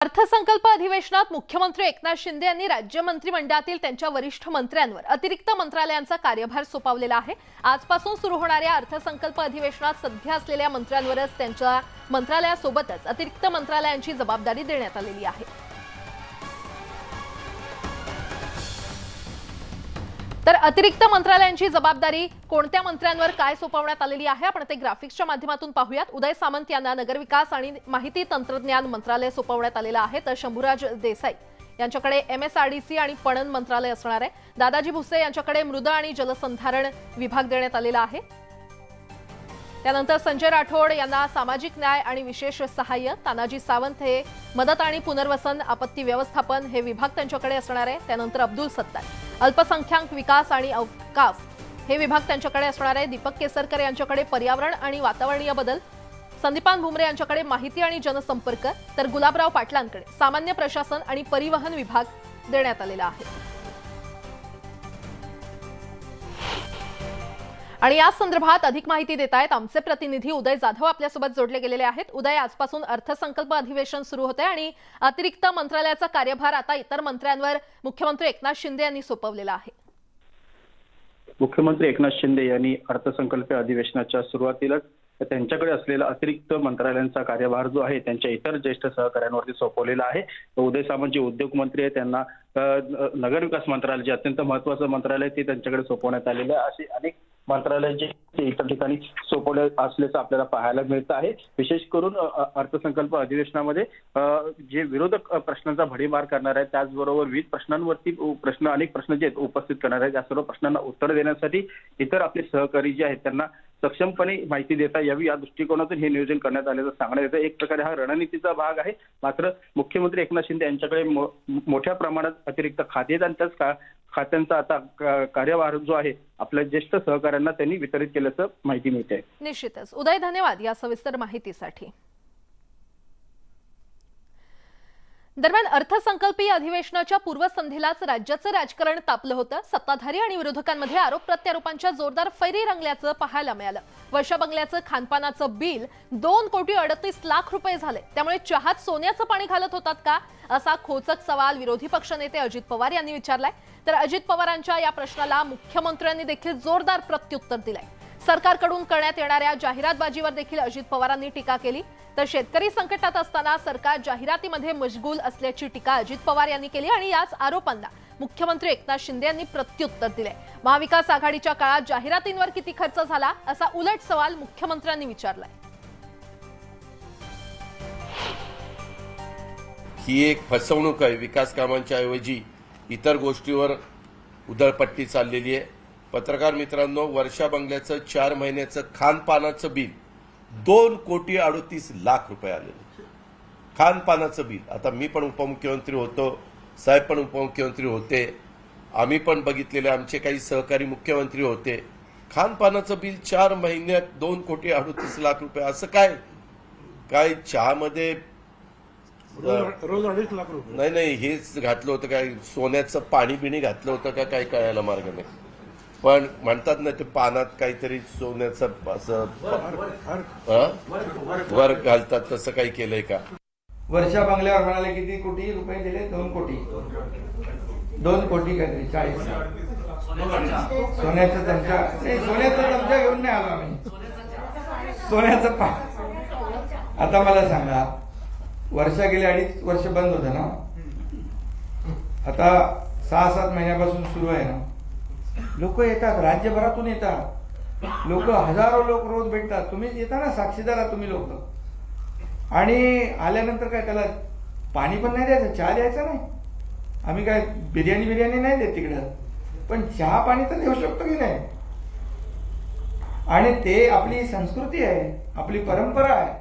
अर्थसंकल्प अधिवेशनात मुख्यमंत्री एकनाथ शिंदे यांनी राज्य मंत्रिमंडळातील त्यांच्या वरिष्ठ मंत्र्यांवर अतिरिक्त मंत्रालयांचा कार्यभार सोपवलेला आहे। आजपासून सुरू होणाऱ्या अर्थसंकल्प अधिवेशनात सध्या असलेल्या मंत्र्यांवरच त्यांच्या मंत्रालयासोबतच अतिरिक्त मंत्रालयांची जबाबदारी देण्यात आलेली आहे। तर अतिरिक्त मंत्रालयांची जबाबदारी कोणत्या मंत्र्यांवर काय सोपवण्यात आलेली आहे आपण ते ग्राफिक्सच्या माध्यमातून पाहूयात। उदय सामंत यांना नगरविकास आणि माहिती तंत्रज्ञान मंत्रालय सोपवण्यात आलेलं आहे, तर शंभूराज देसाई यांच्याकडे MSRDC आणि पणन मंत्रालय असणार आहे। दादाजी भुसे यांच्याकडे मृद आणि जलसंधारण विभाग देण्यात आलेला आहे। त्यानंतर संजय राठोड यांना सामाजिक न्याय आणि विशेष सहाय्य, तानाजी सावंत हे मदत आणि पुनर्वसन आपत्ती व्यवस्थापन हे विभाग त्यांच्याकडे असणार आहे। त्यानंतर अब्दुल सत्तार अल्पसंख्याक विकास आणि औकाफ हे विभाग त्यांच्याकडे असणार आहे। दीपक केसरकर यांच्याकडे पर्यावरण आणि वातावरणीय बदल, संदीपान भुमरे यांच्याकडे माहिती आणि जनसंपर्क, तर गुलाबराव पाटलांकडे सामान्य प्रशासन आणि परिवहन विभाग देण्यात आलेला आहे। आणि या संदर्भात अधिक माहिती देत आहेत आमचे प्रतिनिधी उदय जाधव आपल्यासोबत जोडले गेलेले आहेत। उदय, आजपासून अर्थसंकल्प अधिवेशन सुरू होते आणि अतिरिक्त मंत्रालयाचा कार्यभार आता इतर मंत्र्यांवर मुख्यमंत्री एकनाथ शिंदे यांनी सोपवलेला आहे। मुख्यमंत्री एकनाथ शिंदे यांनी अर्थसंकल्प अधिवेशनाच्या सुरुवातीलाच त्यांच्याकडे असलेला अतिरिक्त मंत्रालयांचा कार्यभार जो आहे त्यांच्या इतर ज्येष्ठ सहकाऱ्यांवरती सोपवलेला आहे। उदय सामंत जे उद्योग मंत्री आहेत त्यांना नगरविकास मंत्रालय जे अत्यंत महत्त्वाचं मंत्रालय ते त्यांच्याकडे सोपवण्यात आलेले आहे। अशी अनेक मंत्रालयांचे इतर ठिकाणी सोपवले असल्याचं आपल्याला पाहायला मिळतं आहे। विशेष करून अर्थसंकल्प अधिवेशनामध्ये जे विरोधक प्रश्नांचा भडीमार करणार आहेत, त्याचबरोबर विविध प्रश्नांवरती अनेक प्रश्न जे उपस्थित करणार आहेत, या सर्व प्रश्नांना उत्तर देण्यासाठी इतर आपले सहकारी जे आहेत त्यांना सक्षमपणे माहिती देता यावी या दृष्टिकोनातून हे नियोजन करण्यात आल्याचं सांगण्यात येतं। एक प्रकारे हा रणनीतीचा भाग आहे। मात्र मुख्यमंत्री एकनाथ शिंदे यांच्याकडे मोठ्या प्रमाणात अतिरिक्त खाते आहेत आणि त्याच खात्यांचा आता कार्यभार जो आहे आपल्या ज्येष्ठ सहकाऱ्यांना त्यांनी वितरित केल्याचं माहिती मिळते। निश्चितच उदय, धन्यवाद या सविस्तर माहितीसाठी। दरम्यान अर्थसंकल्पीय अधिवेशनाच्या पूर्वसंध्येलाच राज्याचं राजकारण तापलं होतं। सत्ताधारी आणि विरोधकांमध्ये आरोप प्रत्यारोपांच्या जोरदार फैरी रंगल्याचं पाहायला मिळालं। वर्षा बंगल्याचं खानपानाचं बिल 2,38,00,000 रुपये झाले, त्यामुळे चहात सोन्याचं पाणी घालत होतात का, असा खोचक सवाल विरोधी पक्षनेते अजित पवार यांनी विचारलाय। तर अजित पवारांच्या या प्रश्नाला मुख्यमंत्र्यांनी देखील जोरदार प्रत्युत्तर दिलंय। सरकारकडून करण्यात येणाऱ्या जाहिरातबाजीवर देखील अजित पवारांनी टीका केली। तर शेतकरी संकटात असताना सरकार जाहिरातीमध्ये मशगूल असल्याची टीका अजित पवार यांनी केली आणि याच आरोपांना मुख्यमंत्री एकनाथ शिंदे यांनी प्रत्युत्तर दिले। महाविकास आघाडीच्या काळात जाहिरातींवर किती खर्च झाला, असा उलट सवाल मुख्यमंत्र्यांनी विचारलाय। ही एक फसवणूक आहे। विकास कामांच्या ऐवजी इतर गोष्टीवर उधळपट्टी चाललेली आहे। पत्रकार मित्रांनो, वर्षा बंगल्याचं 4 महिन्याचं खानपानाचं बिल 2,38,00,000 रुपये आलेलं खानपानाचं बिल। आता मी पण उपमुख्यमंत्री होतो, साहेब पण उपमुख्यमंत्री होते, आम्ही पण बघितलेले, आमचे काही सहकारी मुख्यमंत्री होते। खानपानाचं बिल 4 महिन्यात 2,38,00,000 रुपये, असं काय चहामध्ये रोज 2.5 लाख रुपये नाही हेच घातलं होतं, काय सोन्याचं पाणी बिणी घातलं होतं का, काय कळायला मार्ग नाही। पण म्हणतात ना ते पानात काहीतरी सोन्याचं असं वर घालतात, तसं काही केलंय का? वर्षा बंगल्यावर म्हणाले किती कोटी रुपये दिले? 2 कोटी 2 कोटी काहीतरी 40 सोन्याचं चमचा नाही, सोन्याचा चमचा घेऊन नाही आलो आम्ही, सोन्याचं आता मला सांगा, वर्षा गेली 2.5 वर्ष बंद होतं ना, आता 6-7 महिन्यापासून सुरू आहे ना। लोक येतात, राज्यभरातून येतात लोक, हजारो लोक रोज भेटतात। तुम्ही येता ना, साक्षीदार तुम्ही लोक, आणि आल्यानंतर काय त्याला पाणी पण नाही द्यायचं, चहा द्यायचा नाही। आम्ही काय बिर्याणी नाही देत तिकडं, पण चहा पाणी तर देऊ शकतो की नाही? आणि ते आपली संस्कृती आहे, आपली परंपरा आहे।